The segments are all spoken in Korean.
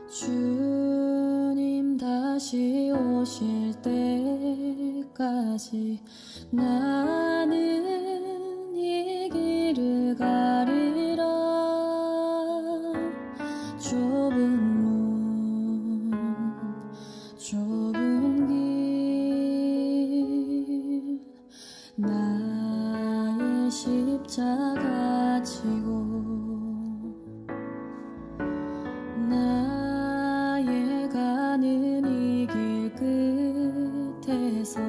주님 다시 오실 때까지 나는 이 길을 가리라. 좁은 문 좁은 길 나의 십자가 지고 나의 가는 이 길 끝에서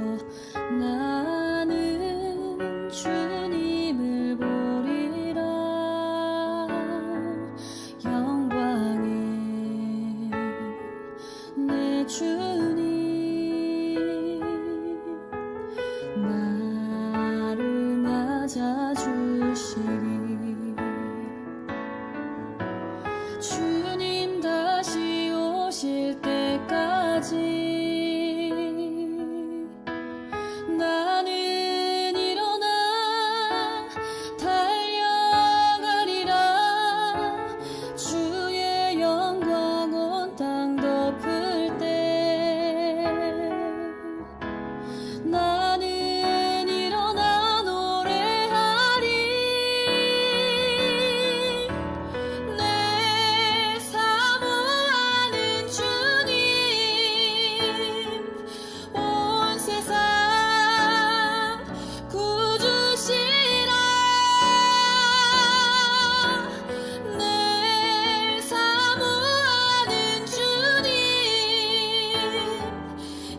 나는 주님을 보리라. 영광의 내 주님 나를 맞아주시리. 주님 다시 오실 때까지 나는 일어나 달려가리라. 주의 영광 온 땅 덮을 때 나는 일어나 노래하리. 내 사모하는 주님 온 세상 구주시라. 내 사모하는 주님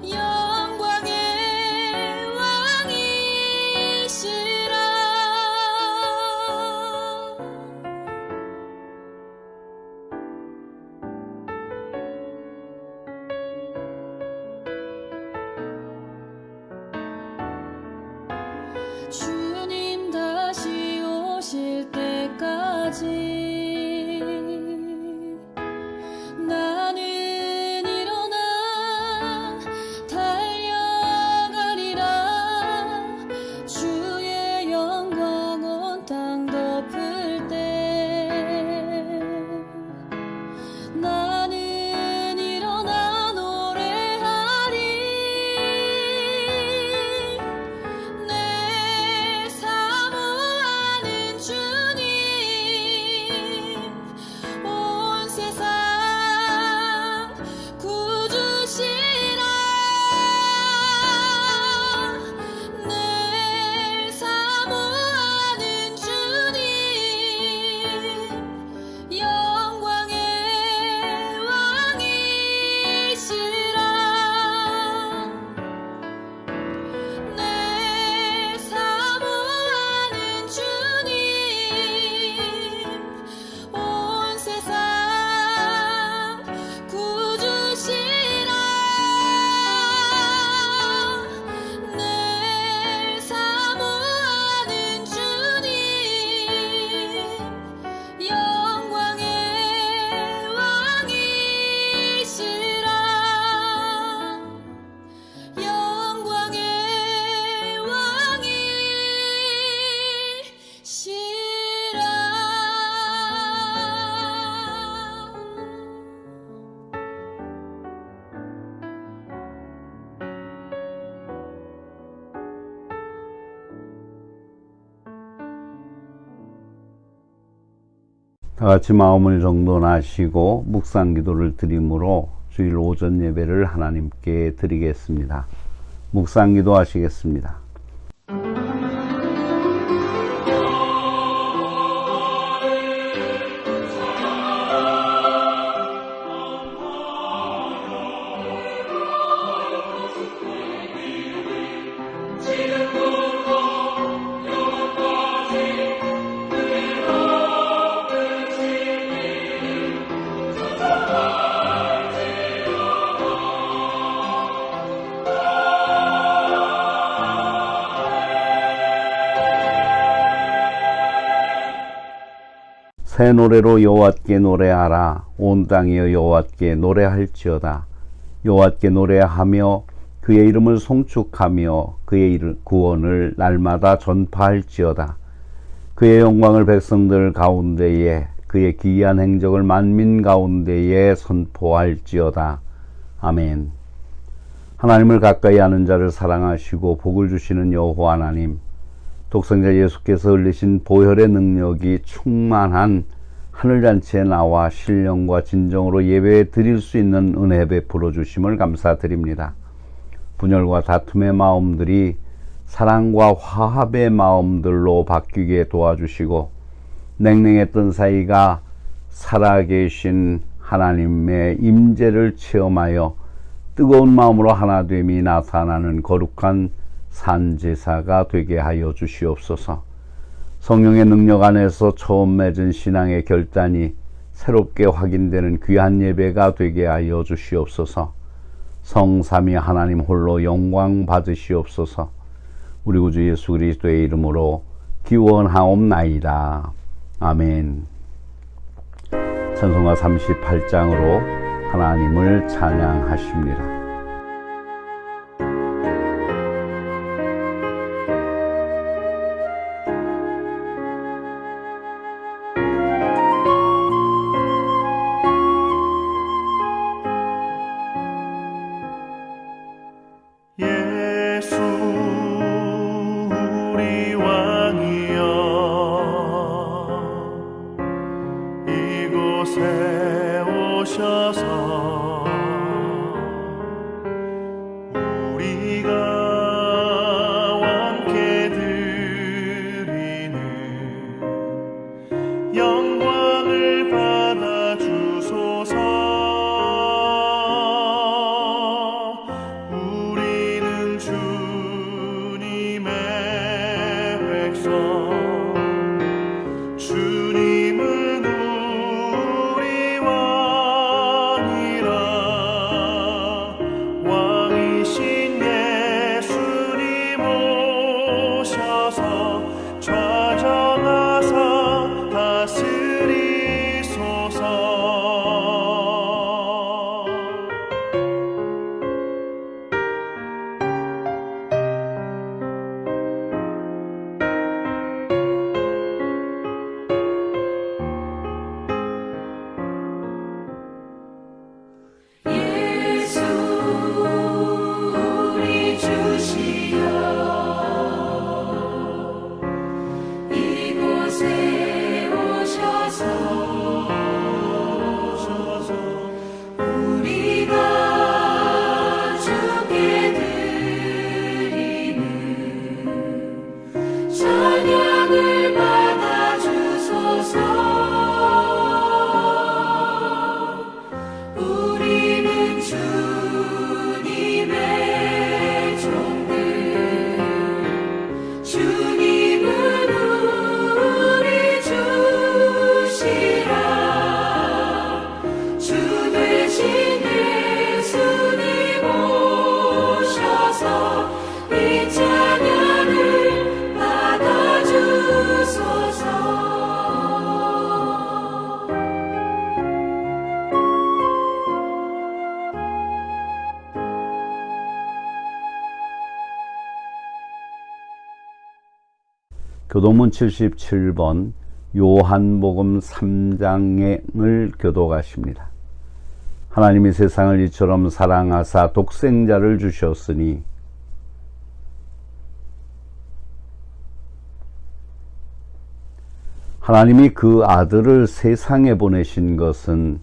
영광의 왕이시라. 주님 다시 오실 때까지 나는 일어나 달려가리라. 주의 영광 온 땅 덮을 때 나는 일어나 노래하리. 내 사모하는 주님 온 세상 구주시라. 내 사모하는 주님 영광의 왕이시라. 내 사모하는 주님 온 세상 구주시라. 내 사모하는 주님 영광의 왕이시라. 영광의 왕이시라. 다 같이 마음을 정돈하시고 묵상 기도를 드림으로 주일 오전 예배를 하나님께 드리겠습니다. 묵상 기도 하시겠습니다. 새 노래로 여호와께 노래하라. 온 땅이여 여호와께 노래할지어다. 여호와께 노래하며 그의 이름을 송축하며 그의 구원을 날마다 전파할지어다. 그의 영광을 백성들 가운데에 그의 기이한 행적을 만민 가운데에 선포할지어다. 아멘. 하나님을 가까이 하는 자를 사랑하시고 복을 주시는 여호와 하나님, 독생자 예수께서 흘리신 보혈의 능력이 충만한 하늘잔치에 나와 신령과 진정으로 예배 드릴 수 있는 은혜 베풀어 주심을 감사드립니다. 분열과 다툼의 마음들이 사랑과 화합의 마음들로 바뀌게 도와주시고, 냉랭했던 사이가 살아계신 하나님의 임재를 체험하여 뜨거운 마음으로 하나됨이 나타나는 거룩한 산제사가 되게 하여 주시옵소서. 성령의 능력 안에서 처음 맺은 신앙의 결단이 새롭게 확인되는 귀한 예배가 되게 하여 주시옵소서. 성삼위 하나님 홀로 영광 받으시옵소서. 우리 구주 예수 그리스도의 이름으로 기원하옵나이다. 아멘. 찬송가 38장으로 하나님을 찬양하십니다. 예수 우리 왕이여, 이곳에 오셔서 우리가 함께 드리는 영광을 받아 주소서. 주님의 백성, 주님은 우리 왕이라. 왕이신 예수님 오셔서 좌정하사 다스리소서. 예수 우리 주시여, 이곳에 오셔서 우리가 주께 드리는 찬양을 받아 주소서. 우리는 주님의 종들, 주님은 우리 주시라. 주 되신 예수님 오셔서 이 찬양을 받아 주소서. 교도문 77번 요한복음 3장을 교독하십니다. 하나님이 세상을 이처럼 사랑하사 독생자를 주셨으니 하나님이 그 아들을 세상에 보내신 것은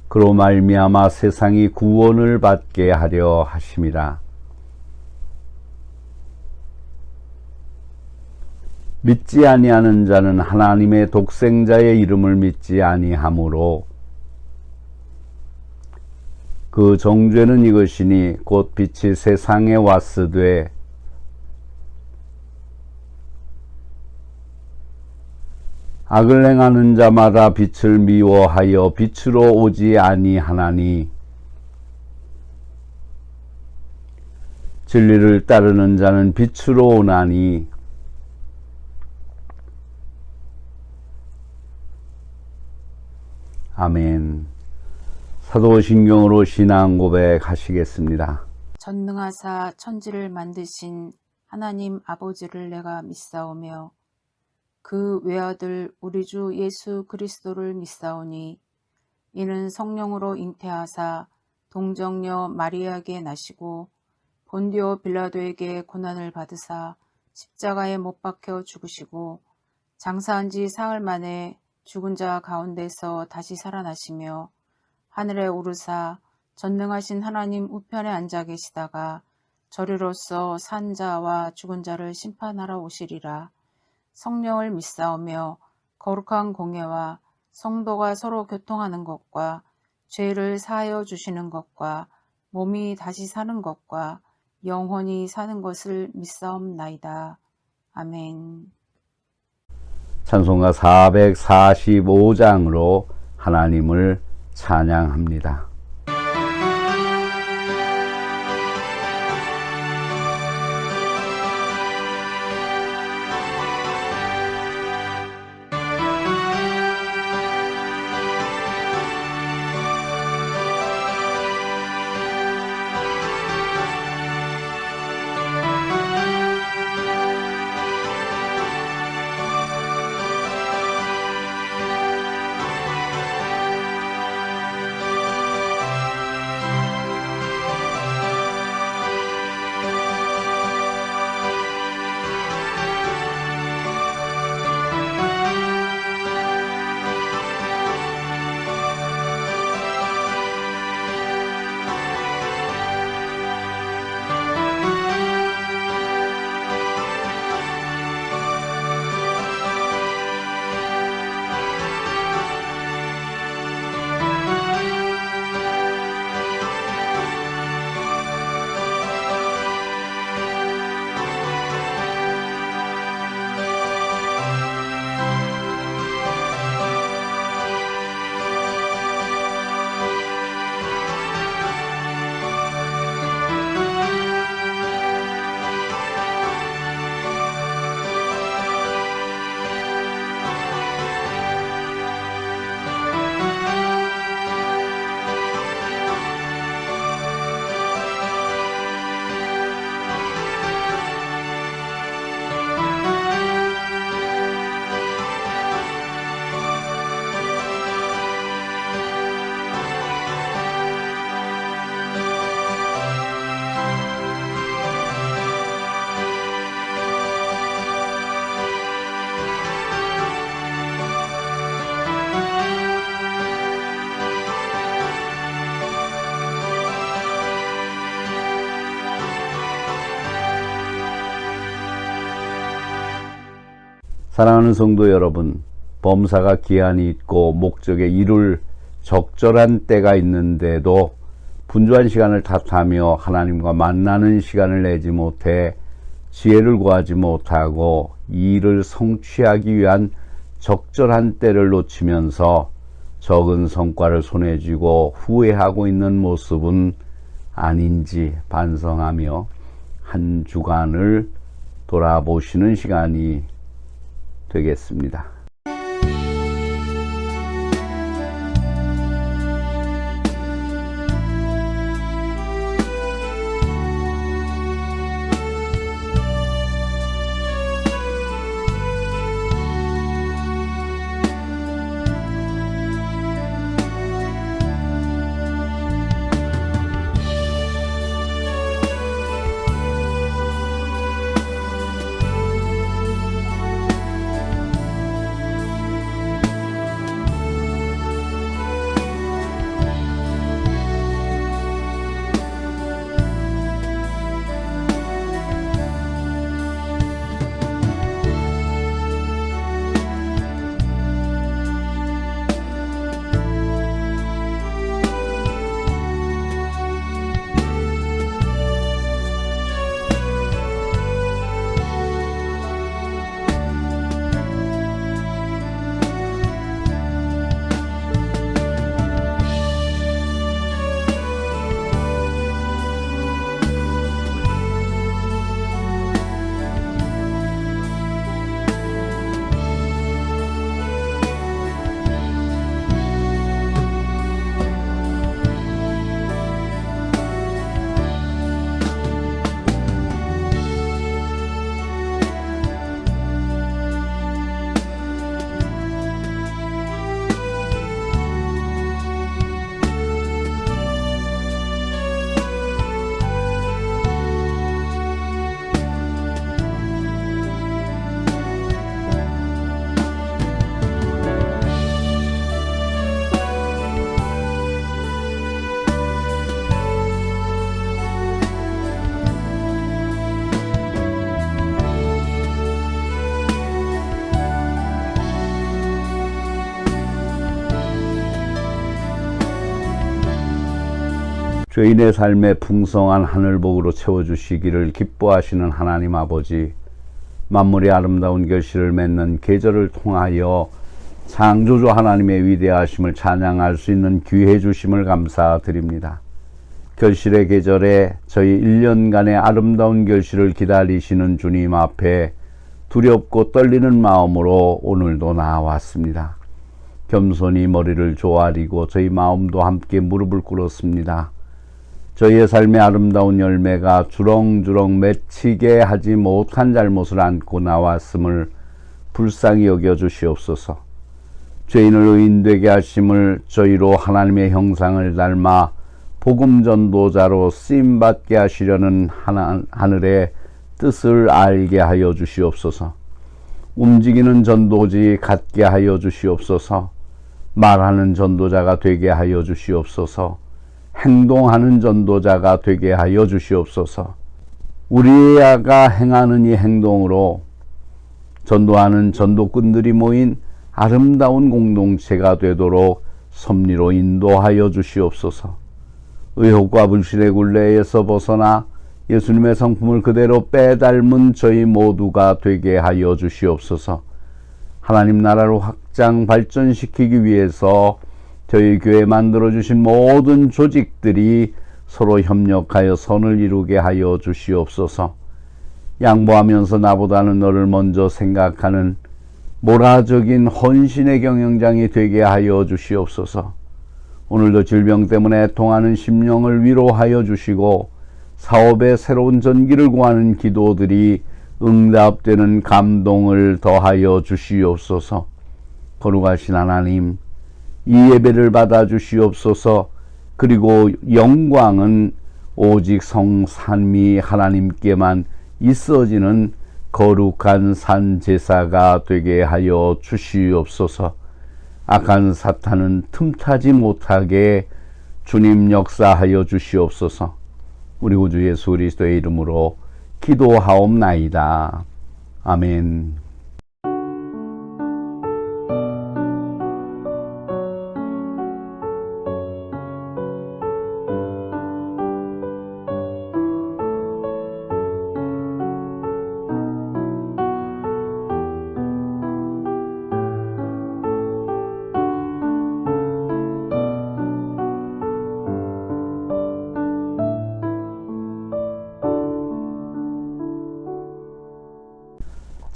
그로 말미암아 세상이 구원을 받게 하려 하심이라. 믿지 아니하는 자는 하나님의 독생자의 이름을 믿지 아니하므로 그 정죄는 이것이니 곧 빛이 세상에 왔으되 악을 행하는 자마다 빛을 미워하여 빛으로 오지 아니하나니 진리를 따르는 자는 빛으로 오나니 아멘. 사도신경으로 신앙 고백하시겠습니다. 전능하사 천지를 만드신 하나님 아버지를 내가 믿사오며 그 외아들 우리 주 예수 그리스도를 믿사오니 이는 성령으로 잉태하사 동정녀 마리아에게 나시고 본디오 빌라도에게 고난을 받으사 십자가에 못 박혀 죽으시고 장사한 지 사흘 만에 죽은 자 가운데서 다시 살아나시며 하늘에 오르사 전능하신 하나님 우편에 앉아 계시다가 저리로서 산 자와 죽은 자를 심판하러 오시리라. 성령을 믿사오며 거룩한 공예와 성도가 서로 교통하는 것과 죄를 사하여 주시는 것과 몸이 다시 사는 것과 영원히 사는 것을 믿사옵나이다. 아멘. 찬송가 445장으로 하나님을 찬양합니다. 사랑하는 성도 여러분, 범사가 기한이 있고 목적에 이룰 적절한 때가 있는데도 분주한 시간을 탓하며 하나님과 만나는 시간을 내지 못해 지혜를 구하지 못하고 이 일을 성취하기 위한 적절한 때를 놓치면서 적은 성과를 손에 쥐고 후회하고 있는 모습은 아닌지 반성하며 한 주간을 돌아보시는 시간이 되겠습니다. 죄인의 삶에 풍성한 하늘복으로 채워주시기를 기뻐하시는 하나님 아버지, 만물의 아름다운 결실을 맺는 계절을 통하여 창조주 하나님의 위대하심을 찬양할 수 있는 기회 주심을 감사드립니다. 결실의 계절에 저희 1년간의 아름다운 결실을 기다리시는 주님 앞에 두렵고 떨리는 마음으로 오늘도 나아왔습니다. 겸손히 머리를 조아리고 저희 마음도 함께 무릎을 꿇었습니다. 저희의 삶의 아름다운 열매가 주렁주렁 맺히게 하지 못한 잘못을 안고 나왔음을 불쌍히 여겨 주시옵소서. 죄인을 의인되게 하심을 저희로 하나님의 형상을 닮아 복음 전도자로 쓰임받게 하시려는 하늘의 뜻을 알게 하여 주시옵소서. 움직이는 전도지 갖게 하여 주시옵소서. 말하는 전도자가 되게 하여 주시옵소서. 행동하는 전도자가 되게 하여 주시옵소서. 우리가 행하는 이 행동으로 전도하는 전도꾼들이 모인 아름다운 공동체가 되도록 섭리로 인도하여 주시옵소서. 의혹과 불신의 굴레에서 벗어나 예수님의 성품을 그대로 빼닮은 저희 모두가 되게 하여 주시옵소서. 하나님 나라로 확장 발전시키기 위해서 저희 교회 만들어주신 모든 조직들이 서로 협력하여 선을 이루게 하여 주시옵소서. 양보하면서 나보다는 너를 먼저 생각하는 모라적인 헌신의 경영장이 되게 하여 주시옵소서. 오늘도 질병 때문에 애통하는 심령을 위로하여 주시고 사업에 새로운 전기를 구하는 기도들이 응답되는 감동을 더하여 주시옵소서. 거룩하신 하나님, 이 예배를 받아 주시옵소서. 그리고 영광은 오직 성삼위 하나님께만 있어지는 거룩한 산 제사가 되게 하여 주시옵소서. 악한 사탄은 틈타지 못하게 주님 역사하여 주시옵소서. 우리 구주 예수 그리스도의 이름으로 기도하옵나이다. 아멘.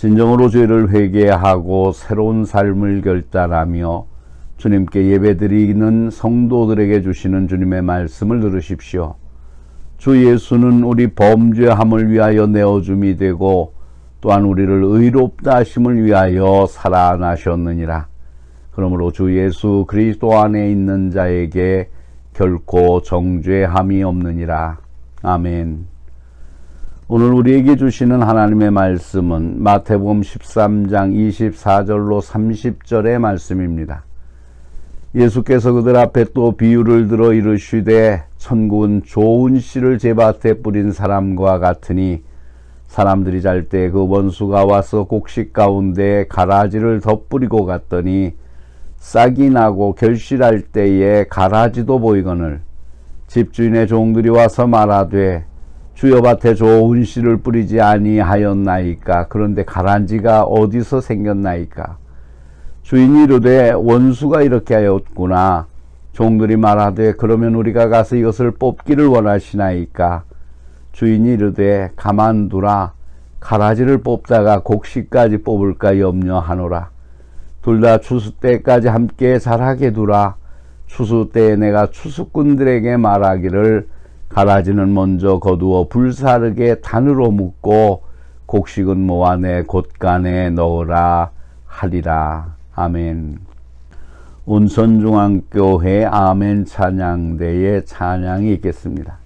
진정으로 죄를 회개하고 새로운 삶을 결단하며 주님께 예배드리는 성도들에게 주시는 주님의 말씀을 들으십시오. 주 예수는 우리 범죄함을 위하여 내어줌이 되고 또한 우리를 의롭다 하심을 위하여 살아나셨느니라. 그러므로 주 예수 그리스도 안에 있는 자에게 결코 정죄함이 없느니라. 아멘. 오늘 우리에게 주시는 하나님의 말씀은 마태복음 13장 24절로 30절의 말씀입니다. 예수께서 그들 앞에 또 비유를 들어 이르시되 천국은 좋은 씨를 제밭에 뿌린 사람과 같으니 사람들이 잘 때 그 원수가 와서 곡식 가운데 가라지를 덧뿌리고 갔더니 싹이 나고 결실할 때에 가라지도 보이거늘 집주인의 종들이 와서 말하되 주여 밭에 좋은 씨를 뿌리지 아니하였나이까? 그런데 가라지가 어디서 생겼나이까? 주인이 이르되 원수가 이렇게 하였구나. 종들이 말하되 그러면 우리가 가서 이것을 뽑기를 원하시나이까? 주인이 이르되 가만두라. 가라지를 뽑다가 곡식까지 뽑을까 염려하노라. 둘 다 추수 때까지 함께 자라게 두라. 추수 때에 내가 추수꾼들에게 말하기를 가라지는 먼저 거두어 불사르게 단으로 묶고 곡식은 모아 내 곳간에 넣으라 하리라. 아멘. 온천중앙교회 아멘 찬양대의 찬양이 있겠습니다.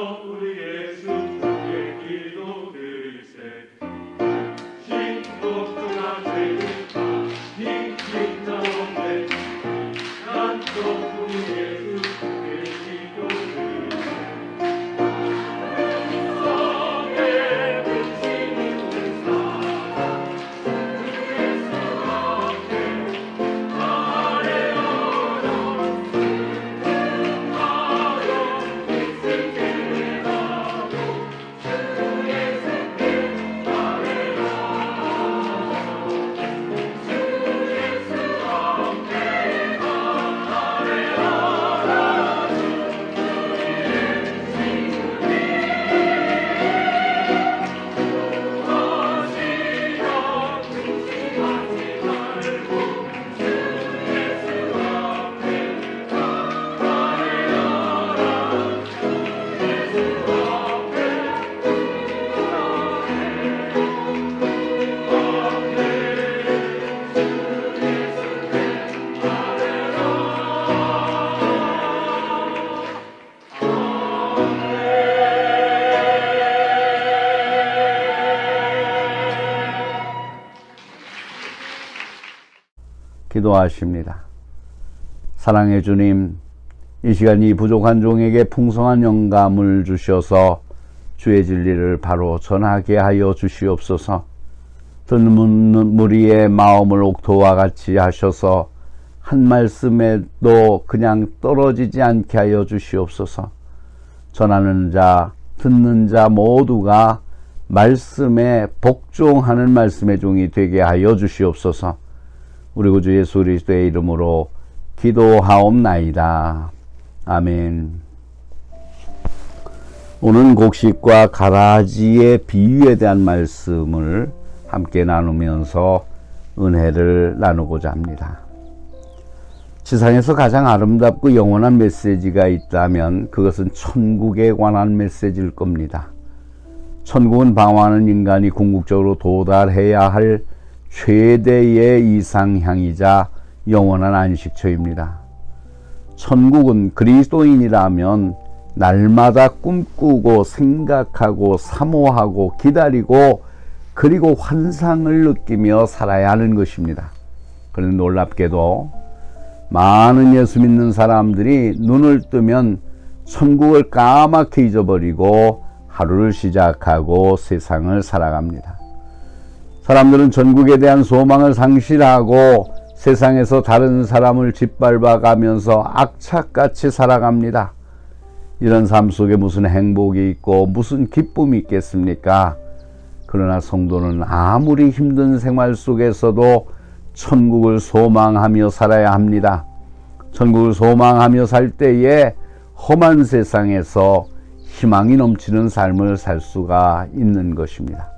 우리 예수께 기도드리세 신복주가 되니까 힘있나오네 난또 우리 예수께 기도드리세 성에 근심 있는 사람 예수 앞에 아뢰어라 기도하십니다. 사랑해 주님, 이 시간 이 부족한 종에게 풍성한 영감을 주셔서 주의 진리를 바로 전하게 하여 주시옵소서. 듣는 무리의 마음을 옥토와 같이 하셔서 한 말씀에도 그냥 떨어지지 않게 하여 주시옵소서. 전하는 자, 듣는 자 모두가 말씀에 복종하는 말씀의 종이 되게 하여 주시옵소서. 우리 구주 예수 그리스도의 이름으로 기도하옵나이다. 아멘. 오늘 곡식과 가라지의 비유에 대한 말씀을 함께 나누면서 은혜를 나누고자 합니다. 지상에서 가장 아름답고 영원한 메시지가 있다면 그것은 천국에 관한 메시지일 겁니다. 천국은 방황하는 인간이 궁극적으로 도달해야 할 최대의 이상향이자 영원한 안식처입니다. 천국은 그리스도인이라면 날마다 꿈꾸고 생각하고 사모하고 기다리고 그리고 환상을 느끼며 살아야 하는 것입니다. 그런데 놀랍게도 많은 예수 믿는 사람들이 눈을 뜨면 천국을 까맣게 잊어버리고 하루를 시작하고 세상을 살아갑니다. 사람들은 천국에 대한 소망을 상실하고 세상에서 다른 사람을 짓밟아 가면서 악착같이 살아갑니다. 이런 삶 속에 무슨 행복이 있고 무슨 기쁨이 있겠습니까? 그러나 성도는 아무리 힘든 생활 속에서도 천국을 소망하며 살아야 합니다. 천국을 소망하며 살 때에 험한 세상에서 희망이 넘치는 삶을 살 수가 있는 것입니다.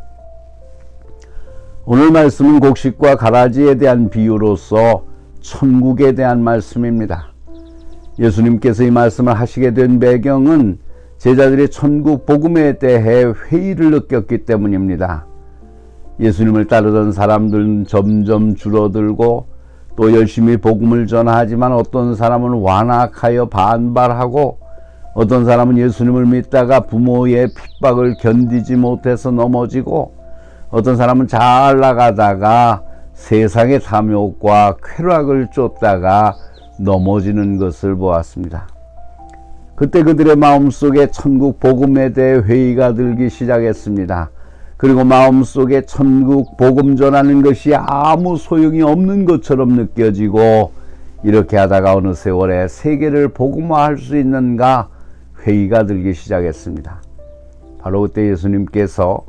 오늘 말씀은 곡식과 가라지에 대한 비유로서 천국에 대한 말씀입니다. 예수님께서 이 말씀을 하시게 된 배경은 제자들이 천국 복음에 대해 회의를 느꼈기 때문입니다. 예수님을 따르던 사람들은 점점 줄어들고 또 열심히 복음을 전하지만 어떤 사람은 완악하여 반발하고 어떤 사람은 예수님을 믿다가 부모의 핍박을 견디지 못해서 넘어지고 어떤 사람은 잘 나가다가 세상의 탐욕과 쾌락을 쫓다가 넘어지는 것을 보았습니다. 그때 그들의 마음속에 천국 복음에 대해 회의가 들기 시작했습니다. 그리고 마음속에 천국 복음 전하는 것이 아무 소용이 없는 것처럼 느껴지고 이렇게 하다가 어느 세월에 세계를 복음화할 수 있는가 회의가 들기 시작했습니다. 바로 그때 예수님께서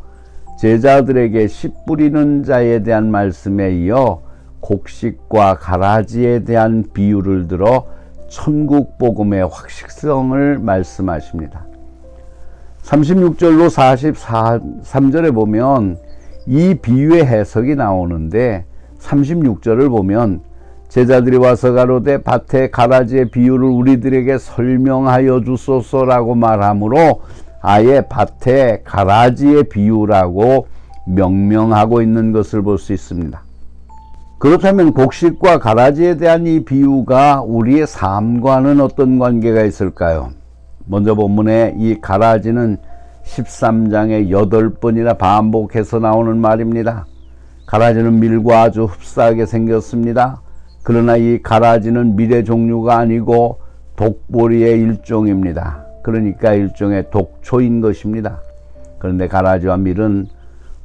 제자들에게 씨 뿌리는 자에 대한 말씀에 이어 곡식과 가라지에 대한 비유를 들어 천국 복음의 확실성을 말씀하십니다. 36절로 43절에 보면 이 비유의 해석이 나오는데 36절을 보면 제자들이 와서 가로되 밭에 가라지의 비유를 우리들에게 설명하여 주소서라고 말하므로 아예 밭에 가라지의 비유라고 명명하고 있는 것을 볼 수 있습니다. 그렇다면 곡식과 가라지에 대한 이 비유가 우리의 삶과는 어떤 관계가 있을까요? 먼저 본문에 이 가라지는 13장에 8번이나 반복해서 나오는 말입니다. 가라지는 밀과 아주 흡사하게 생겼습니다. 그러나 이 가라지는 밀의 종류가 아니고 독보리의 일종입니다. 그러니까 일종의 독초인 것입니다. 그런데 가라지와 밀은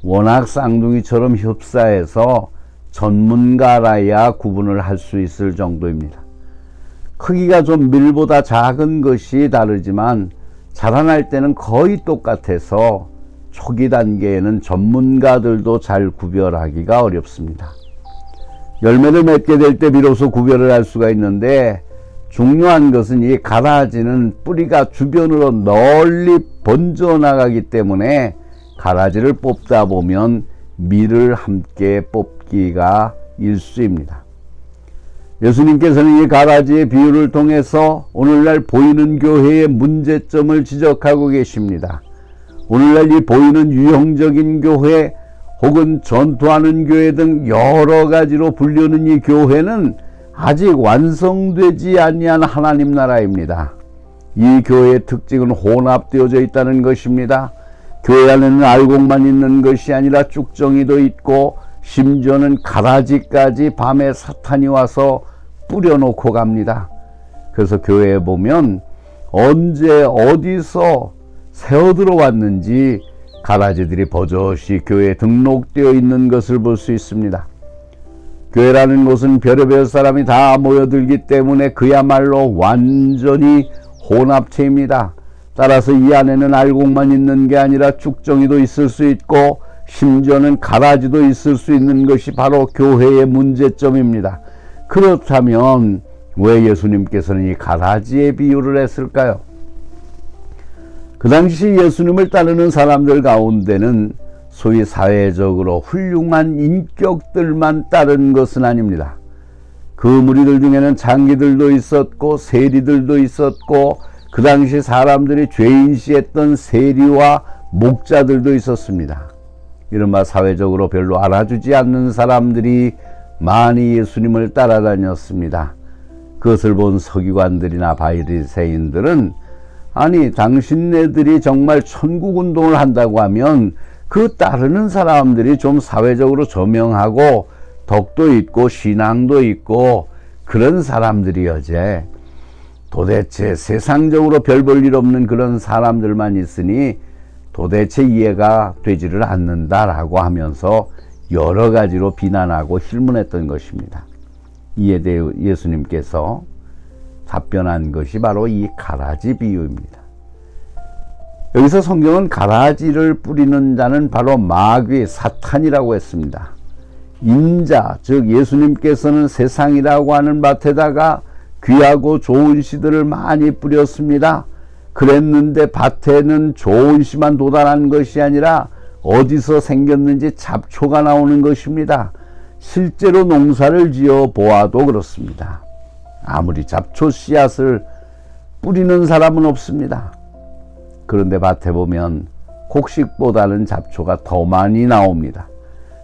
워낙 쌍둥이처럼 흡사해서 전문가라야 구분을 할 수 있을 정도입니다. 크기가 좀 밀보다 작은 것이 다르지만 자라날 때는 거의 똑같아서 초기 단계에는 전문가들도 잘 구별하기가 어렵습니다. 열매를 맺게 될 때 비로소 구별을 할 수가 있는데, 중요한 것은 이 가라지는 뿌리가 주변으로 널리 번져나가기 때문에 가라지를 뽑다 보면 밀을 함께 뽑기가 일쑤입니다. 예수님께서는 이 가라지의 비유를 통해서 오늘날 보이는 교회의 문제점을 지적하고 계십니다. 오늘날 이 보이는 유형적인 교회 혹은 전투하는 교회 등 여러 가지로 불리는 이 교회는 아직 완성되지 아니한 하나님 나라입니다. 이 교회의 특징은 혼합되어져 있다는 것입니다. 교회 안에는 알곡만 있는 것이 아니라 쭉정이도 있고 심지어는 가라지까지 밤에 사탄이 와서 뿌려놓고 갑니다. 그래서 교회에 보면 언제 어디서 새어들어왔는지 가라지들이 버젓이 교회에 등록되어 있는 것을 볼 수 있습니다. 교회라는 곳은 별의별 사람이 다 모여들기 때문에 그야말로 완전히 혼합체입니다. 따라서 이 안에는 알곡만 있는 게 아니라 쭉정이도 있을 수 있고 심지어는 가라지도 있을 수 있는 것이 바로 교회의 문제점입니다. 그렇다면 왜 예수님께서는 이 가라지의 비유를 했을까요? 그 당시 예수님을 따르는 사람들 가운데는 소위 사회적으로 훌륭한 인격들만 따른 것은 아닙니다. 그 무리들 중에는 장기들도 있었고 세리들도 있었고 그 당시 사람들이 죄인시했던 세리와 목자들도 있었습니다. 이른바 사회적으로 별로 알아주지 않는 사람들이 많이 예수님을 따라다녔습니다. 그것을 본 서기관들이나 바리새인들은 아니 당신네들이 정말 천국운동을 한다고 하면 그 따르는 사람들이 좀 사회적으로 저명하고 덕도 있고 신앙도 있고 그런 사람들이어제 도대체 세상적으로 별 볼 일 없는 그런 사람들만 있으니 도대체 이해가 되지를 않는다라고 하면서 여러 가지로 비난하고 힐문했던 것입니다. 이에 대해 예수님께서 답변한 것이 바로 이 가라지 비유입니다. 여기서 성경은 가라지를 뿌리는 자는 바로 마귀 사탄이라고 했습니다. 인자 즉 예수님께서는 세상이라고 하는 밭에다가 귀하고 좋은 씨들을 많이 뿌렸습니다. 그랬는데 밭에는 좋은 씨만 도달한 것이 아니라 어디서 생겼는지 잡초가 나오는 것입니다. 실제로 농사를 지어 보아도 그렇습니다. 아무리 잡초 씨앗을 뿌리는 사람은 없습니다. 그런데 밭에 보면 곡식보다는 잡초가 더 많이 나옵니다.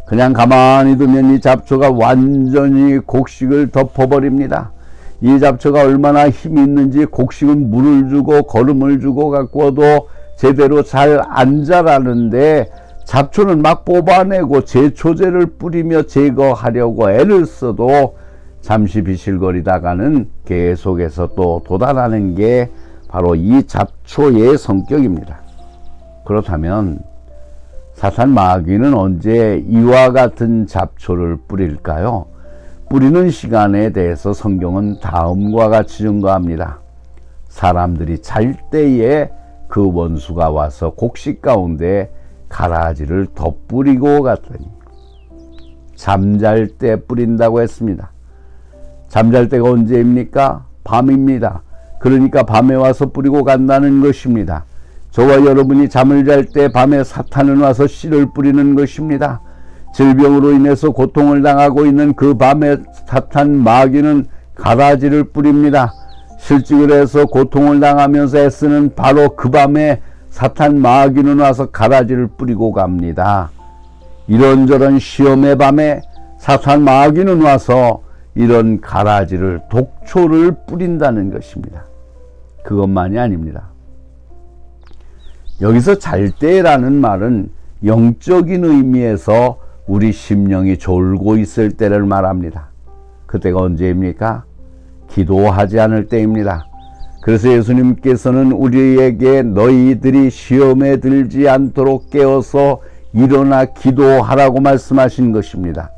그냥 가만히 두면 이 잡초가 완전히 곡식을 덮어버립니다. 이 잡초가 얼마나 힘이 있는지 곡식은 물을 주고 거름을 주고 가꾸어도 제대로 잘 안 자라는데 잡초는 막 뽑아내고 제초제를 뿌리며 제거하려고 애를 써도 잠시 비실거리다가는 계속해서 또 도달하는 게 바로 이 잡초의 성격입니다. 그렇다면 사탄 마귀는 언제 이와 같은 잡초를 뿌릴까요? 뿌리는 시간에 대해서 성경은 다음과 같이 증거합니다. 사람들이 잘 때에 그 원수가 와서 곡식 가운데 가라지를 덧뿌리고 갔더니 잠잘 때 뿌린다고 했습니다. 잠잘 때가 언제입니까? 밤입니다. 그러니까 밤에 와서 뿌리고 간다는 것입니다. 저와 여러분이 잠을 잘 때 밤에 사탄은 와서 씨를 뿌리는 것입니다. 질병으로 인해서 고통을 당하고 있는 그 밤에 사탄 마귀는 가라지를 뿌립니다. 실직을 해서 고통을 당하면서 애쓰는 바로 그 밤에 사탄 마귀는 와서 가라지를 뿌리고 갑니다. 이런저런 시험의 밤에 사탄 마귀는 와서 이런 가라지를 독초를 뿌린다는 것입니다. 그것만이 아닙니다. 여기서 잘 때라는 말은 영적인 의미에서 우리 심령이 졸고 있을 때를 말합니다. 그때가 언제입니까? 기도하지 않을 때입니다. 그래서 예수님께서는 우리에게 너희들이 시험에 들지 않도록 깨어서 일어나 기도하라고 말씀하신 것입니다.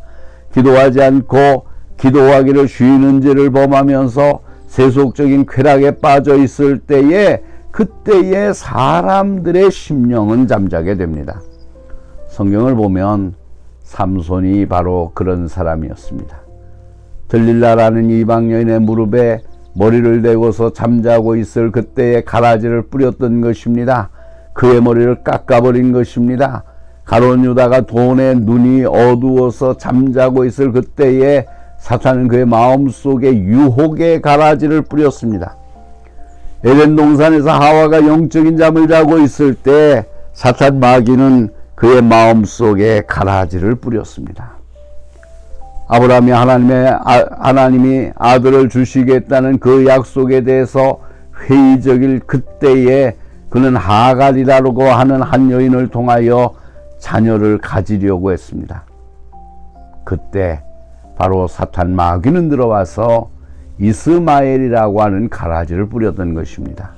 기도하지 않고 기도하기를 쉬는 죄를 범하면서 세속적인 쾌락에 빠져 있을 때에 그때에 사람들의 심령은 잠자게 됩니다. 성경을 보면 삼손이 바로 그런 사람이었습니다. 들릴라라는 이방 여인의 무릎에 머리를 대고서 잠자고 있을 그때에 가라지를 뿌렸던 것입니다. 그의 머리를 깎아버린 것입니다. 가룟 유다가 돈에 눈이 어두워서 잠자고 있을 그때에 사탄은 그의 마음속에 유혹의 가라지를 뿌렸습니다. 에덴 동산에서 하와가 영적인 잠을 자고 있을 때 사탄 마귀는 그의 마음속에 가라지를 뿌렸습니다. 아브라함이 하나님이 아들을 주시겠다는 그 약속에 대해서 회의적일 그때에 그는 하갈이라고 하는 한 여인을 통하여 자녀를 가지려고 했습니다. 그때 바로 사탄 마귀는 들어와서 이스마엘이라고 하는 가라지를 뿌렸던 것입니다.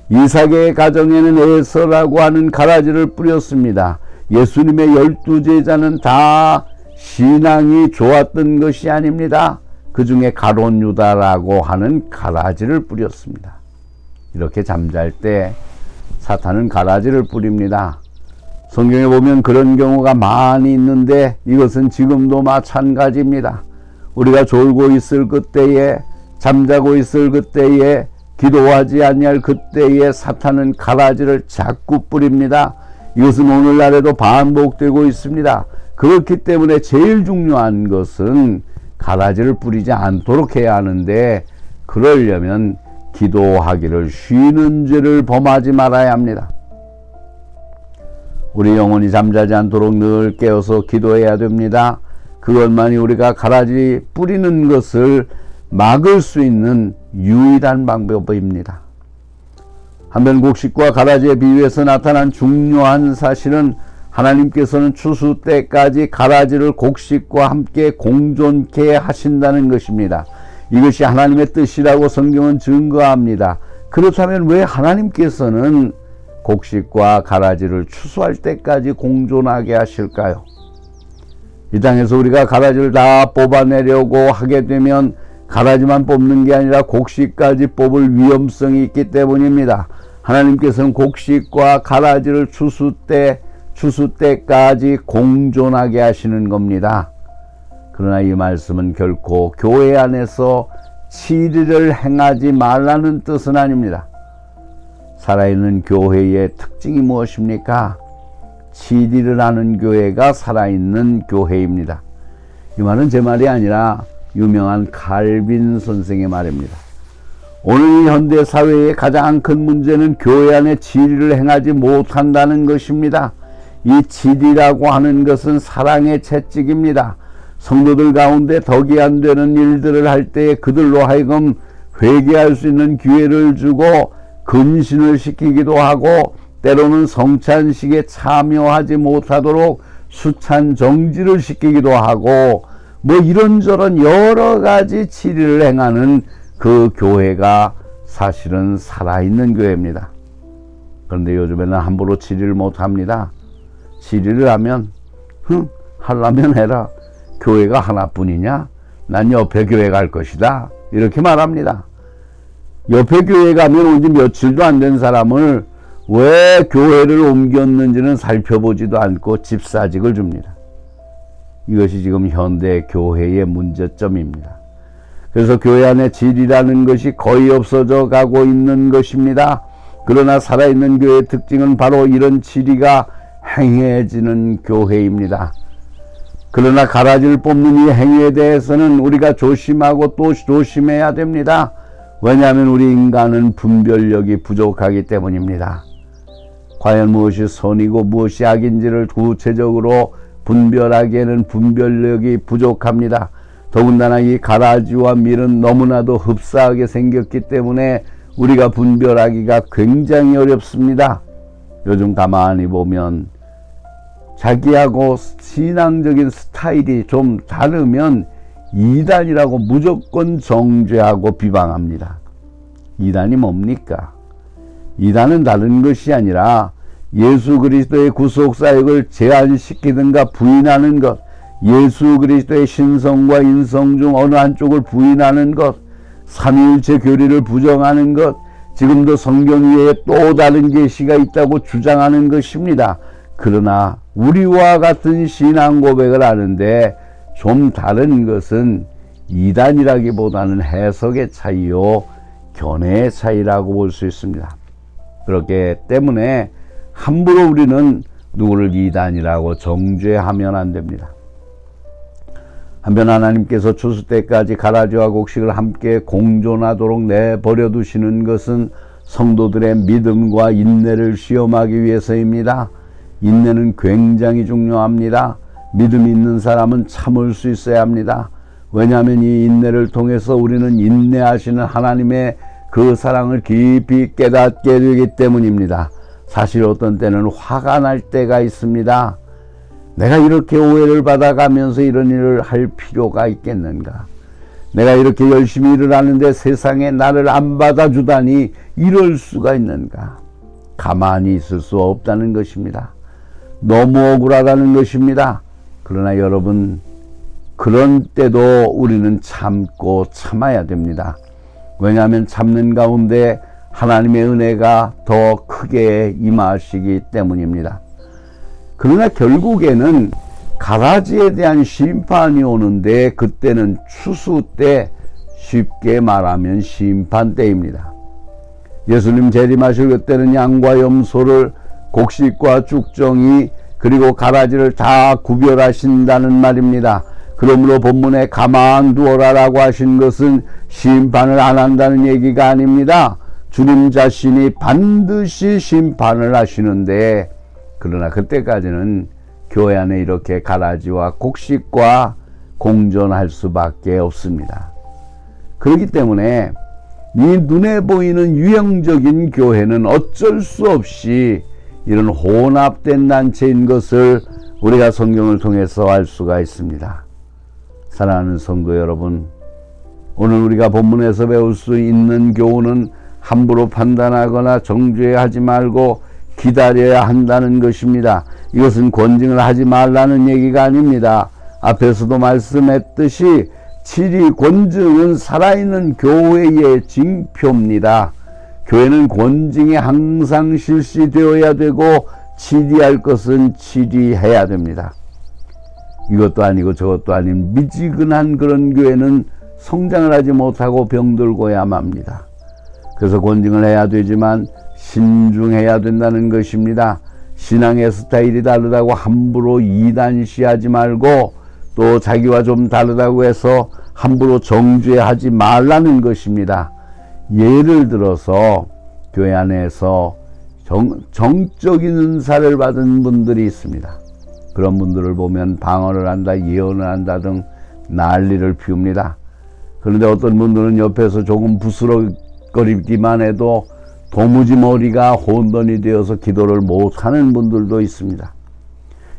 이삭의 가정에는 에서라고 하는 가라지를 뿌렸습니다. 예수님의 12제자는 다 신앙이 좋았던 것이 아닙니다. 그 중에 가룟 유다라고 하는 가라지를 뿌렸습니다. 이렇게 잠잘 때 사탄은 가라지를 뿌립니다. 성경에 보면 그런 경우가 많이 있는데 이것은 지금도 마찬가지입니다. 우리가 졸고 있을 그때에, 잠자고 있을 그때에, 기도하지 아니할 그때에 사탄은 가라지를 자꾸 뿌립니다. 이것은 오늘날에도 반복되고 있습니다. 그렇기 때문에 제일 중요한 것은 가라지를 뿌리지 않도록 해야 하는데, 그러려면 기도하기를 쉬는 죄를 범하지 말아야 합니다. 우리 영혼이 잠자지 않도록 늘 깨어서 기도해야 됩니다. 그것만이 우리가 가라지 뿌리는 것을 막을 수 있는 유일한 방법입니다. 한편 곡식과 가라지의 비유에서 나타난 중요한 사실은 하나님께서는 추수 때까지 가라지를 곡식과 함께 공존케 하신다는 것입니다. 이것이 하나님의 뜻이라고 성경은 증거합니다. 그렇다면 왜 하나님께서는 곡식과 가라지를 추수할 때까지 공존하게 하실까요? 이 땅에서 우리가 가라지를 다 뽑아내려고 하게 되면 가라지만 뽑는 게 아니라 곡식까지 뽑을 위험성이 있기 때문입니다. 하나님께서는 곡식과 가라지를 추수 때까지 공존하게 하시는 겁니다. 그러나 이 말씀은 결코 교회 안에서 치리를 행하지 말라는 뜻은 아닙니다. 살아있는 교회의 특징이 무엇입니까? 치리를 하는 교회가 살아있는 교회입니다. 이 말은 제 말이 아니라 유명한 칼빈 선생의 말입니다. 오늘 현대 사회의 가장 큰 문제는 교회 안에 치리를 행하지 못한다는 것입니다. 이 치리라고 하는 것은 사랑의 채찍입니다. 성도들 가운데 덕이 안 되는 일들을 할 때에 그들로 하여금 회개할 수 있는 기회를 주고 근신을 시키기도 하고, 때로는 성찬식에 참여하지 못하도록 수찬 정지를 시키기도 하고, 뭐 이런저런 여러 가지 치리를 행하는 그 교회가 사실은 살아있는 교회입니다. 그런데 요즘에는 함부로 치리를 못합니다. 치리를 하면 하려면 해라. 교회가 하나뿐이냐? 난 옆에 교회 갈 것이다. 이렇게 말합니다. 옆에 교회 가면 온 지 며칠도 안 된 사람을 왜 교회를 옮겼는지는 살펴보지도 않고 집사직을 줍니다. 이것이 지금 현대 교회의 문제점입니다. 그래서 교회 안에 질이라는 것이 거의 없어져 가고 있는 것입니다. 그러나 살아있는 교회의 특징은 바로 이런 질이가 행해지는 교회입니다. 그러나 가라지를 뽑는 이 행위에 대해서는 우리가 조심하고 또 조심해야 됩니다. 왜냐하면 우리 인간은 분별력이 부족하기 때문입니다. 과연 무엇이 선이고 무엇이 악인지를 구체적으로 분별하기에는 분별력이 부족합니다. 더군다나 이 가라지와 밀은 너무나도 흡사하게 생겼기 때문에 우리가 분별하기가 굉장히 어렵습니다. 요즘 가만히 보면 자기하고 신앙적인 스타일이 좀 다르면 이단이라고 무조건 정죄하고 비방합니다. 이단이 뭡니까? 이단은 다른 것이 아니라 예수 그리스도의 구속 사역을 제한시키든가 부인하는 것, 예수 그리스도의 신성과 인성 중 어느 한쪽을 부인하는 것, 삼위일체 교리를 부정하는 것, 지금도 성경 위에 또 다른 계시가 있다고 주장하는 것입니다. 그러나 우리와 같은 신앙 고백을 하는데 좀 다른 것은 이단이라기보다는 해석의 차이요, 견해의 차이라고 볼 수 있습니다. 그렇기 때문에 함부로 우리는 누구를 이단이라고 정죄하면 안 됩니다. 한편 하나님께서 추수 때까지 가라지와 곡식을 함께 공존하도록 내버려 두시는 것은 성도들의 믿음과 인내를 시험하기 위해서입니다. 인내는 굉장히 중요합니다. 믿음이 있는 사람은 참을 수 있어야 합니다. 왜냐하면 이 인내를 통해서 우리는 인내하시는 하나님의 그 사랑을 깊이 깨닫게 되기 때문입니다. 사실 어떤 때는 화가 날 때가 있습니다. 내가 이렇게 오해를 받아가면서 이런 일을 할 필요가 있겠는가? 내가 이렇게 열심히 일을 하는데 세상에 나를 안 받아주다니 이럴 수가 있는가? 가만히 있을 수 없다는 것입니다. 너무 억울하다는 것입니다. 그러나 여러분, 그런 때도 우리는 참고 참아야 됩니다. 왜냐하면 참는 가운데 하나님의 은혜가 더 크게 임하시기 때문입니다. 그러나 결국에는 가라지에 대한 심판이 오는데 그때는 추수 때, 쉽게 말하면 심판 때입니다. 예수님 재림하실 그때는 양과 염소를, 곡식과 쭉정이, 그리고 가라지를 다 구별하신다는 말입니다. 그러므로 본문에 가만두어라라고 하신 것은 심판을 안 한다는 얘기가 아닙니다. 주님 자신이 반드시 심판을 하시는데, 그러나 그때까지는 교회 안에 이렇게 가라지와 곡식과 공존할 수밖에 없습니다. 그렇기 때문에 이 눈에 보이는 유형적인 교회는 어쩔 수 없이 이런 혼합된 단체인 것을 우리가 성경을 통해서 알 수가 있습니다. 사랑하는 성도 여러분, 오늘 우리가 본문에서 배울 수 있는 교훈은 함부로 판단하거나 정죄하지 말고 기다려야 한다는 것입니다. 이것은 권징을 하지 말라는 얘기가 아닙니다. 앞에서도 말씀했듯이 치리 권징은 살아있는 교회의 징표입니다. 교회는 권징이 항상 실시되어야 되고 치리할 것은 치리해야 됩니다. 이것도 아니고 저것도 아닌 미지근한 그런 교회는 성장을 하지 못하고 병들고야 맙니다. 그래서 권징을 해야 되지만 신중해야 된다는 것입니다. 신앙의 스타일이 다르다고 함부로 이단시하지 말고 또 자기와 좀 다르다고 해서 함부로 정죄하지 말라는 것입니다. 예를 들어서 교회 안에서 정적인 은사를 받은 분들이 있습니다. 그런 분들을 보면 방언을 한다, 예언을 한다 등 난리를 피웁니다. 그런데 어떤 분들은 옆에서 조금 부스럭거리기만 해도 도무지 머리가 혼돈이 되어서 기도를 못하는 분들도 있습니다.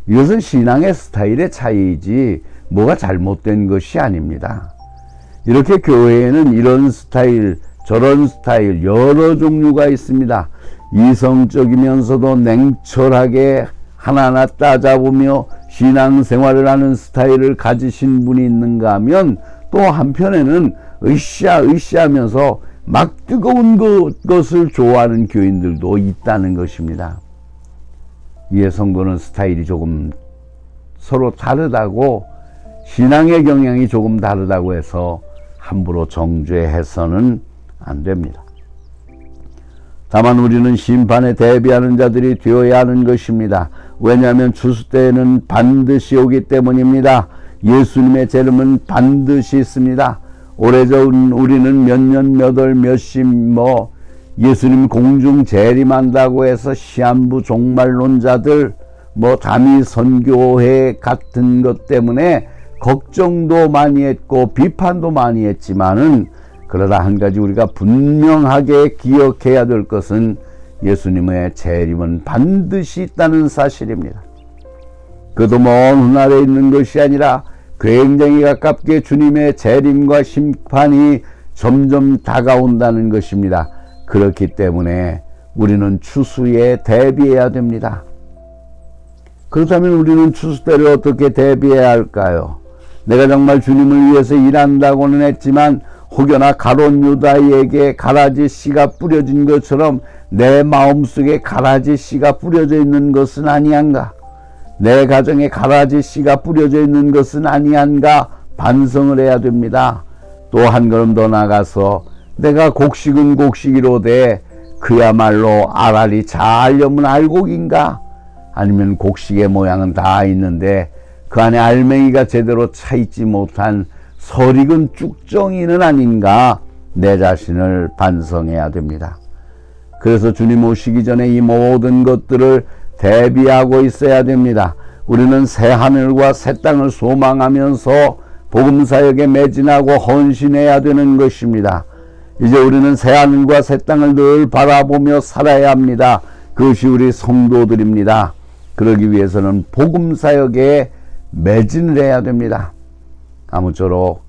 이것은 신앙의 스타일의 차이이지 뭐가 잘못된 것이 아닙니다. 이렇게 교회에는 이런 스타일, 저런 스타일 여러 종류가 있습니다. 이성적이면서도 냉철하게 하나하나 따져보며 신앙생활을 하는 스타일을 가지신 분이 있는가 하면 또 한편에는 으쌰으쌰하면서 막 뜨거운 것을 좋아하는 교인들도 있다는 것입니다. 이에 성도는 스타일이 조금 서로 다르다고, 신앙의 경향이 조금 다르다고 해서 함부로 정죄해서는 안 됩니다. 다만 우리는 심판에 대비하는 자들이 되어야 하는 것입니다. 왜냐하면 추수 때에는 반드시 오기 때문입니다. 예수님의 재림은 반드시 있습니다. 오래전 우리는 몇 년, 몇 월, 몇십 예수님 공중 재림한다고 해서 시한부 종말론자들 담이 선교회 같은 것 때문에 걱정도 많이 했고 비판도 많이 했지만은, 그러나 한 가지 우리가 분명하게 기억해야 될 것은 예수님의 재림은 반드시 있다는 사실입니다. 그도 먼 훗날에 있는 것이 아니라 굉장히 가깝게 주님의 재림과 심판이 점점 다가온다는 것입니다. 그렇기 때문에 우리는 추수에 대비해야 됩니다. 그렇다면 우리는 추수 때를 어떻게 대비해야 할까요? 내가 정말 주님을 위해서 일한다고는 했지만 혹여나 가롯 유다에게 가라지 씨가 뿌려진 것처럼 내 마음속에 가라지 씨가 뿌려져 있는 것은 아니한가? 내 가정에 가라지 씨가 뿌려져 있는 것은 아니한가? 반성을 해야 됩니다. 또 한 걸음 더 나가서 내가 곡식은 곡식이로되 그야말로 알알이 잘 여문 알곡인가? 아니면 곡식의 모양은 다 있는데 그 안에 알맹이가 제대로 차 있지 못한 설익은 쭉정이는 아닌가? 내 자신을 반성해야 됩니다. 그래서 주님 오시기 전에 이 모든 것들을 대비하고 있어야 됩니다. 우리는 새 하늘과 새 땅을 소망하면서 복음사역에 매진하고 헌신해야 되는 것입니다. 이제 우리는 새 하늘과 새 땅을 늘 바라보며 살아야 합니다. 그것이 우리 성도들입니다. 그러기 위해서는 복음사역에 매진을 해야 됩니다. 아무쪼록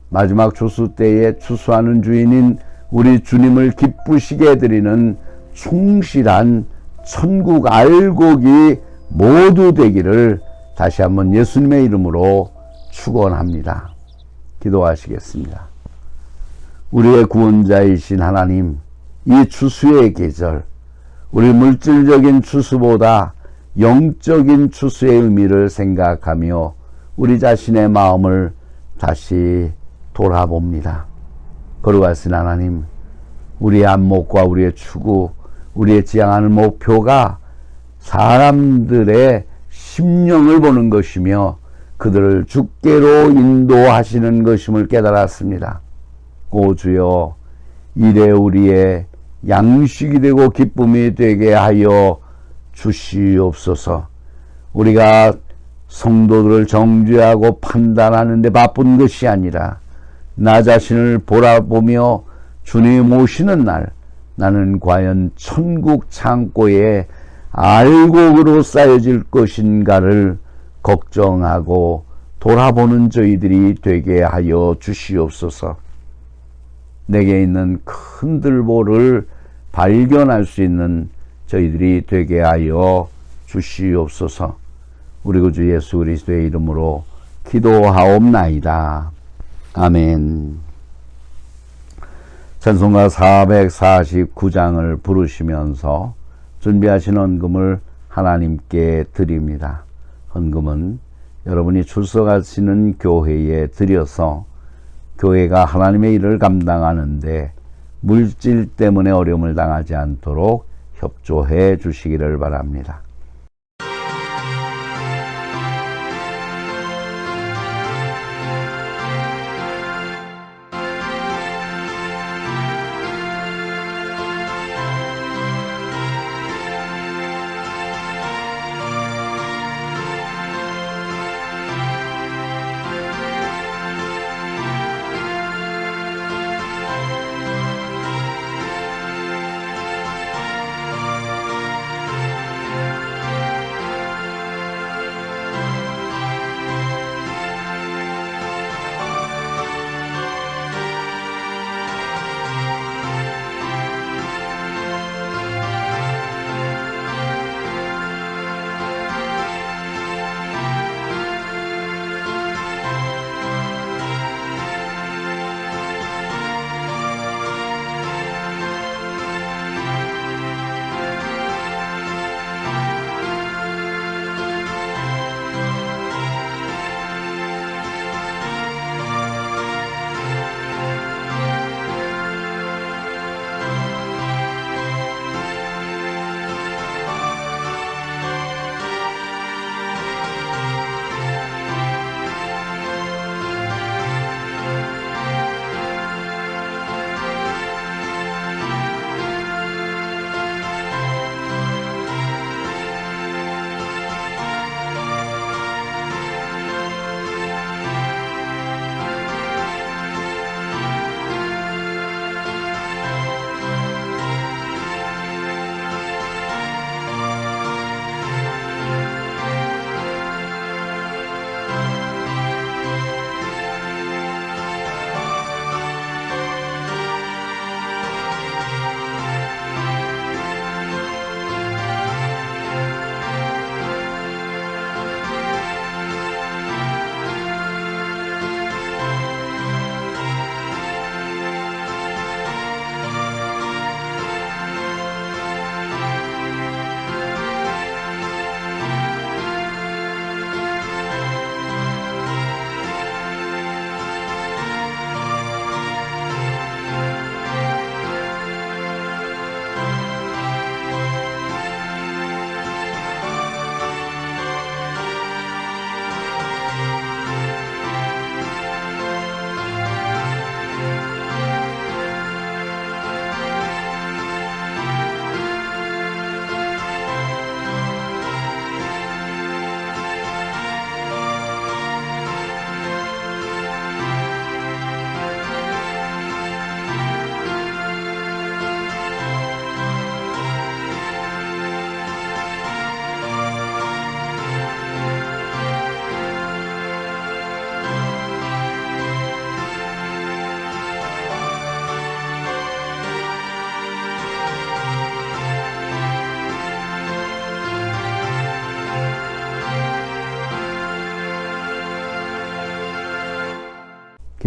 마지막 추수 때에 추수하는 주인인 우리 주님을 기쁘시게 해드리는 충실한 천국 알곡이 모두 되기를 다시 한번 예수님의 이름으로 축원합니다. 기도하시겠습니다. 우리의 구원자이신 하나님, 이 추수의 계절, 우리 물질적인 추수보다 영적인 추수의 의미를 생각하며 우리 자신의 마음을 다시 돌아봅니다. 거룩하신 하나님, 우리의 안목과 우리의 추구, 우리의 지향하는 목표가 사람들의 심령을 보는 것이며 그들을 주께로 인도하시는 것임을 깨달았습니다. 오 주여, 이래 우리의 양식이 되고 기쁨이 되게 하여 주시옵소서. 우리가 성도들을 정죄하고 판단하는 데 바쁜 것이 아니라 나 자신을 돌아보며 주님 오시는 날 나는 과연 천국 창고에 알곡으로 쌓여질 것인가를 걱정하고 돌아보는 저희들이 되게 하여 주시옵소서. 내게 있는 큰 들보를 발견할 수 있는 저희들이 되게 하여 주시옵소서. 우리 구주 예수 그리스도의 이름으로 기도하옵나이다. 아멘. 찬송가 449장을 부르시면서 준비하신 헌금을 하나님께 드립니다. 헌금은 여러분이 출석하시는 교회에 드려서 교회가 하나님의 일을 감당하는데 물질 때문에 어려움을 당하지 않도록 협조해 주시기를 바랍니다.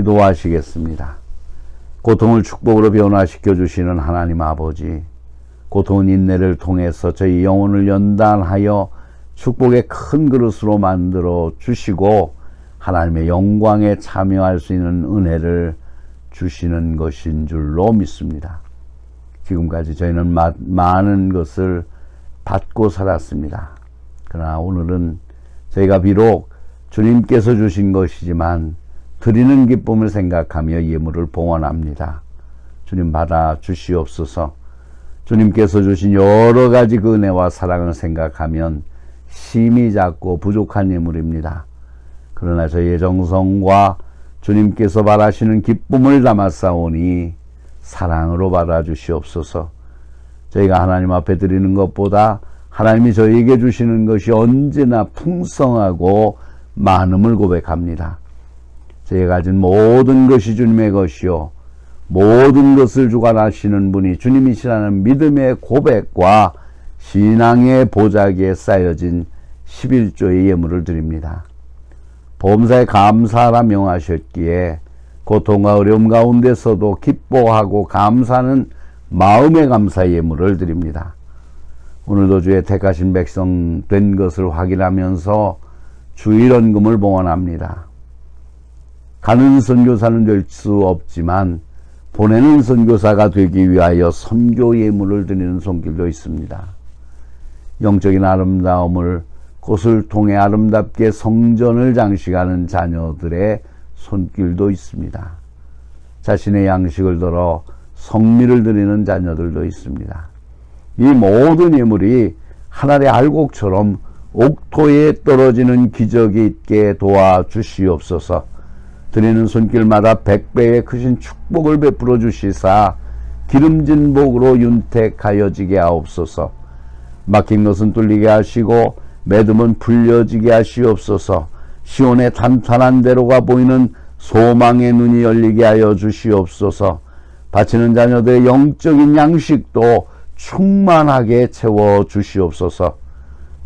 기도하시겠습니다. 고통을 축복으로 변화시켜 주시는 하나님 아버지, 고통은 인내를 통해서 저희 영혼을 연단하여 축복의 큰 그릇으로 만들어 주시고 하나님의 영광에 참여할 수 있는 은혜를 주시는 것인 줄로 믿습니다. 지금까지 저희는 많은 것을 받고 살았습니다. 그러나 오늘은 저희가 비록 주님께서 주신 것이지만 드리는 기쁨을 생각하며 예물을 봉헌합니다. 주님 받아 주시옵소서. 주님께서 주신 여러 가지 그 은혜와 사랑을 생각하면 심히 작고 부족한 예물입니다. 그러나 저희의 정성과 주님께서 바라시는 기쁨을 담았사오니 사랑으로 받아 주시옵소서. 저희가 하나님 앞에 드리는 것보다 하나님이 저희에게 주시는 것이 언제나 풍성하고 많음을 고백합니다. 저희가 가진 모든 것이 주님의 것이요 모든 것을 주관하시는 분이 주님이시라는 믿음의 고백과 신앙의 보자기에 쌓여진 11조의 예물을 드립니다. 범사에 감사하라 명하셨기에 고통과 어려움 가운데서도 기뻐하고 감사하는 마음의 감사 예물을 드립니다. 오늘도 주의 택하신 백성 된 것을 확인하면서 주일원금을 봉헌합니다. 가는 선교사는 될 수 없지만 보내는 선교사가 되기 위하여 선교 예물을 드리는 손길도 있습니다. 영적인 아름다움을 그것을 통해 아름답게 성전을 장식하는 자녀들의 손길도 있습니다. 자신의 양식을 들어 성미를 드리는 자녀들도 있습니다. 이 모든 예물이 하늘의 알곡처럼 옥토에 떨어지는 기적이 있게 도와주시옵소서. 드리는 손길마다 100배의 크신 축복을 베풀어 주시사 기름진 복으로 윤택하여지게 하옵소서. 막힌 것은 뚫리게 하시고 매듭은 풀려지게 하시옵소서. 시온의 탄탄한 대로가 보이는 소망의 눈이 열리게 하여 주시옵소서. 바치는 자녀들의 영적인 양식도 충만하게 채워 주시옵소서.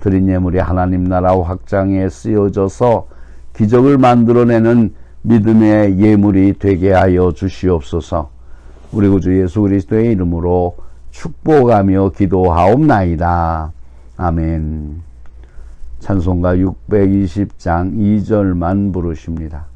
드린 예물이 하나님 나라 확장에 쓰여져서 기적을 만들어내는 믿음의 예물이 되게 하여 주시옵소서. 우리 구주 예수 그리스도의 이름으로 축복하며 기도하옵나이다. 아멘. 찬송가 620장 2절만 부르십니다.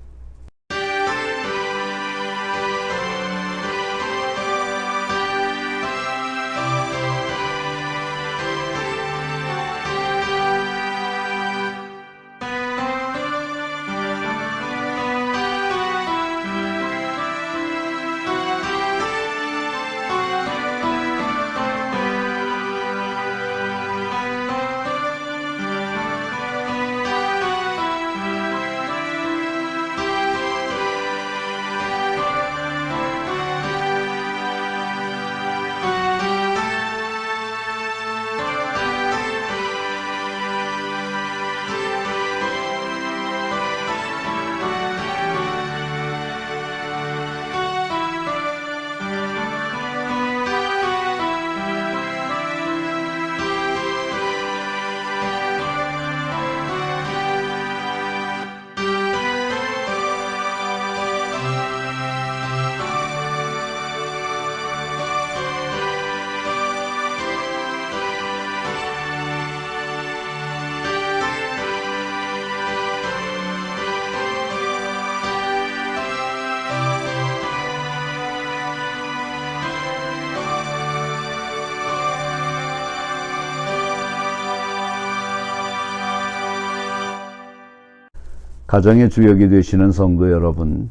가정의 주역이 되시는 성도 여러분,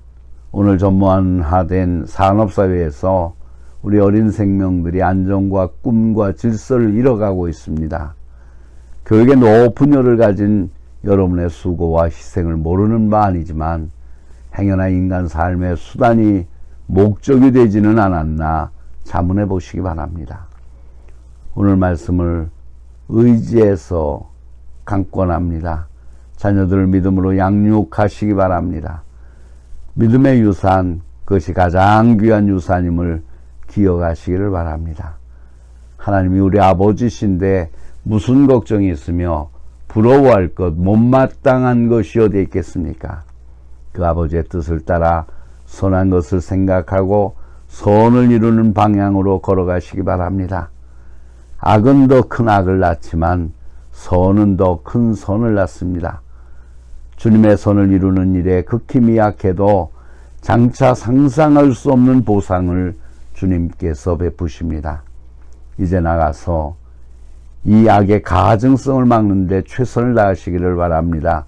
오늘 전무한화된 산업사회에서 우리 어린 생명들이 안정과 꿈과 질서를 잃어가고 있습니다. 교육의 높은 열을 가진 여러분의 수고와 희생을 모르는 바 아니지만 행여나 인간 삶의 수단이 목적이 되지는 않았나 자문해 보시기 바랍니다. 오늘 말씀을 의지해서 강권합니다. 자녀들을 믿음으로 양육하시기 바랍니다. 믿음의 유산, 그것이 가장 귀한 유산임을 기억하시기를 바랍니다. 하나님이 우리 아버지신데 무슨 걱정이 있으며 부러워할 것, 못마땅한 것이 어디 있겠습니까? 그 아버지의 뜻을 따라 선한 것을 생각하고 선을 이루는 방향으로 걸어가시기 바랍니다. 악은 더 큰 악을 낳지만 선은 더 큰 선을 낳습니다. 주님의 선을 이루는 일에 극히 미약해도 장차 상상할 수 없는 보상을 주님께서 베푸십니다. 이제 나가서 이 악의 가증성을 막는 데 최선을 다하시기를 바랍니다.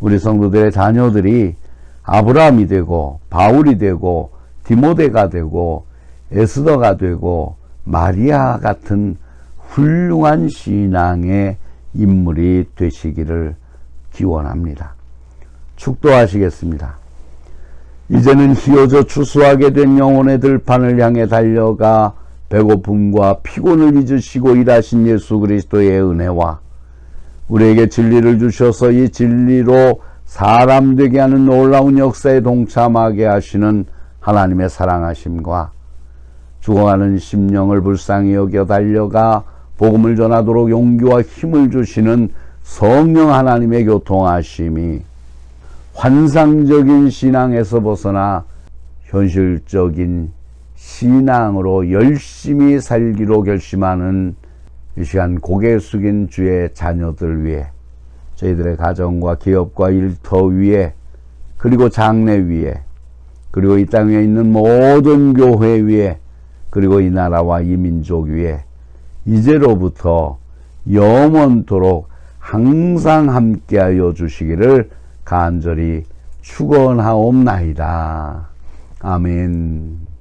우리 성도들의 자녀들이 아브라함이 되고 바울이 되고 디모데가 되고 에스더가 되고 마리아 같은 훌륭한 신앙의 인물이 되시기를 기원합니다. 축도하시겠습니다. 이제는 휘어져 추수하게 된 영혼의 들판을 향해 달려가 배고픔과 피곤을 잊으시고 일하신 예수 그리스도의 은혜와 우리에게 진리를 주셔서 이 진리로 사람 되게 하는 놀라운 역사에 동참하게 하시는 하나님의 사랑하심과 죽어가는 심령을 불쌍히 여겨 달려가 복음을 전하도록 용기와 힘을 주시는 성령 하나님의 교통하심이 환상적인 신앙에서 벗어나 현실적인 신앙으로 열심히 살기로 결심하는 이 시간 고개 숙인 주의 자녀들 위해, 저희들의 가정과 기업과 일터 위에, 그리고 장래 위에, 그리고 이 땅에 있는 모든 교회 위에, 그리고 이 나라와 이 민족 위에 이제로부터 영원토록 항상 함께하여 주시기를 간절히 축원하옵나이다. 아멘.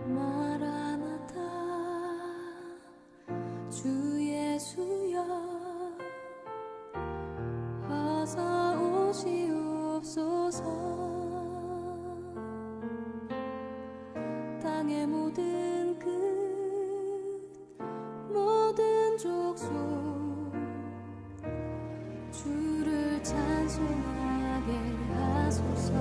마라나타 주 예수여 어서 오시옵소서. 땅의 모든 끝 모든 족속 주를 찬송하게 하소서.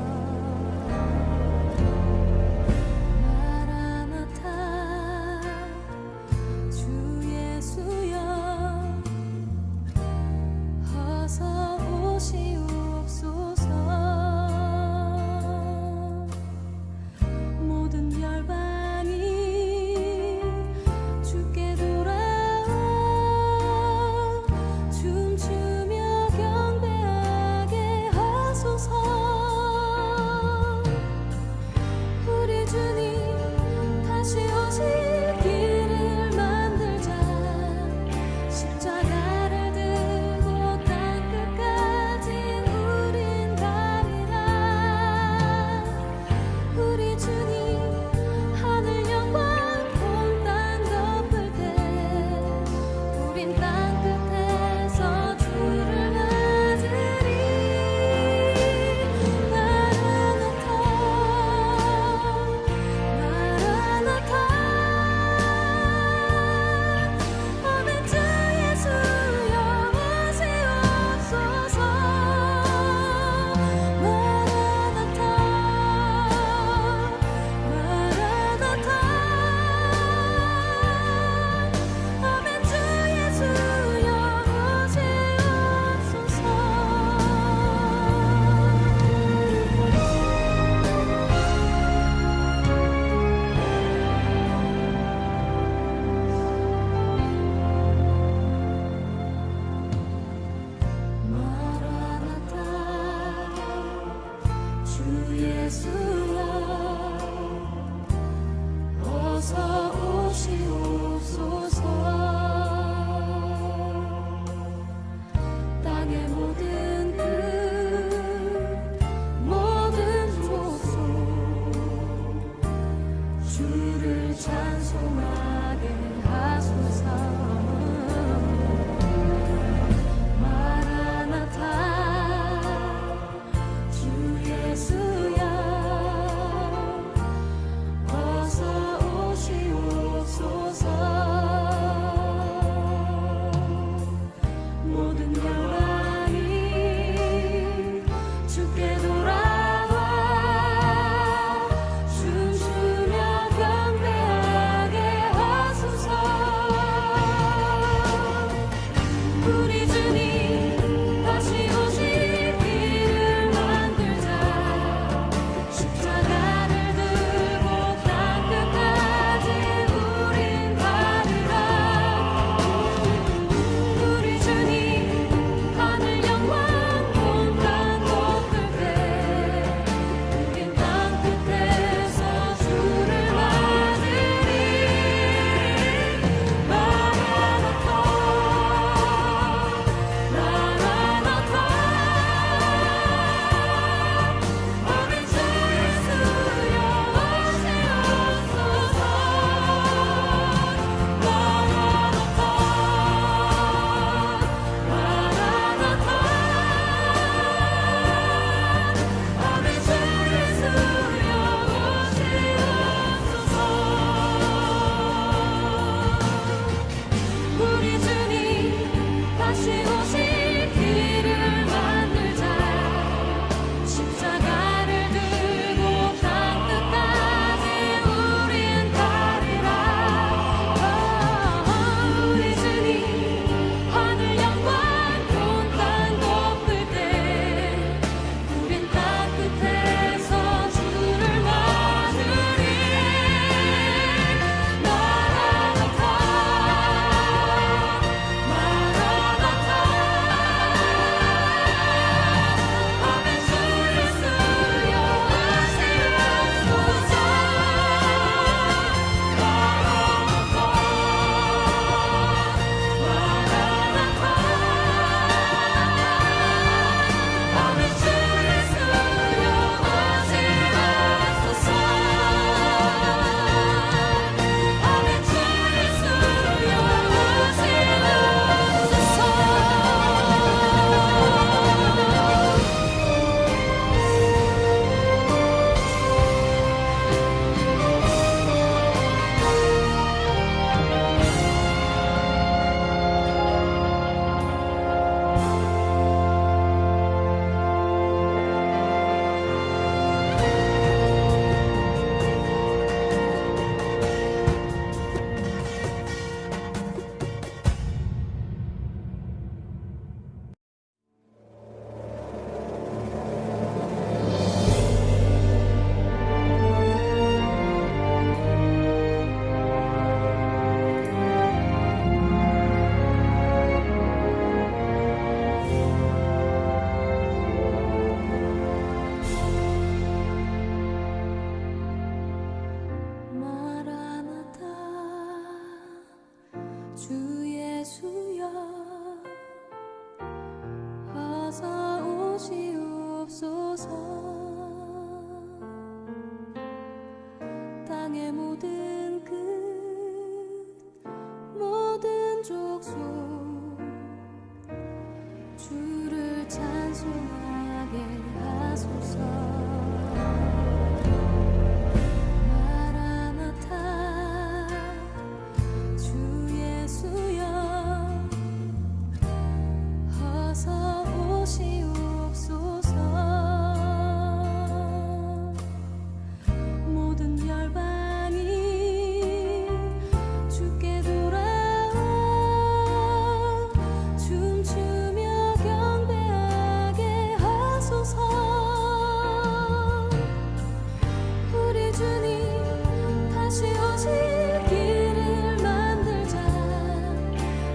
찬송하게 땅의 모든 끝 모든 족속 주를 찬송하게 하소서. 마라나타 주 예수여 어서 오시옵소서. 모든 열방이 주께 돌아와 춤추며 경배하게 하소서. 우리 주님 다시 오실 길을 만들자.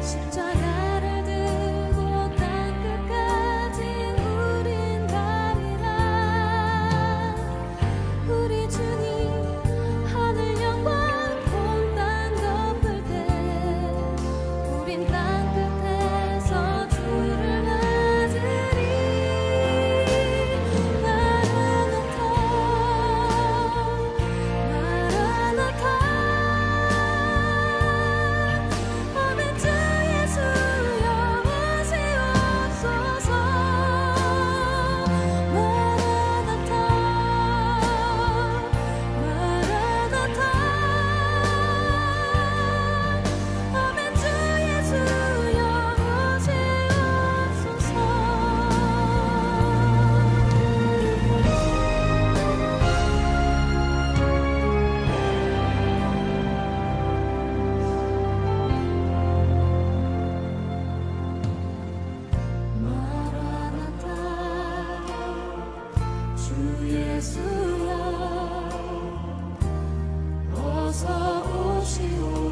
십자가를 들고 땅끝까지 우린 가리라. 우리 주님 하늘 영광 온 땅 덮을 때 우린 땅끝에서 주를 맞으리. 마라나타 마라나타 아멘. 주 예수여 오시옵소서. 마라나타 마라나타 아멘. 주 예수여 오시옵소서. 마라나타 주 예수여 어서 오시옵소서.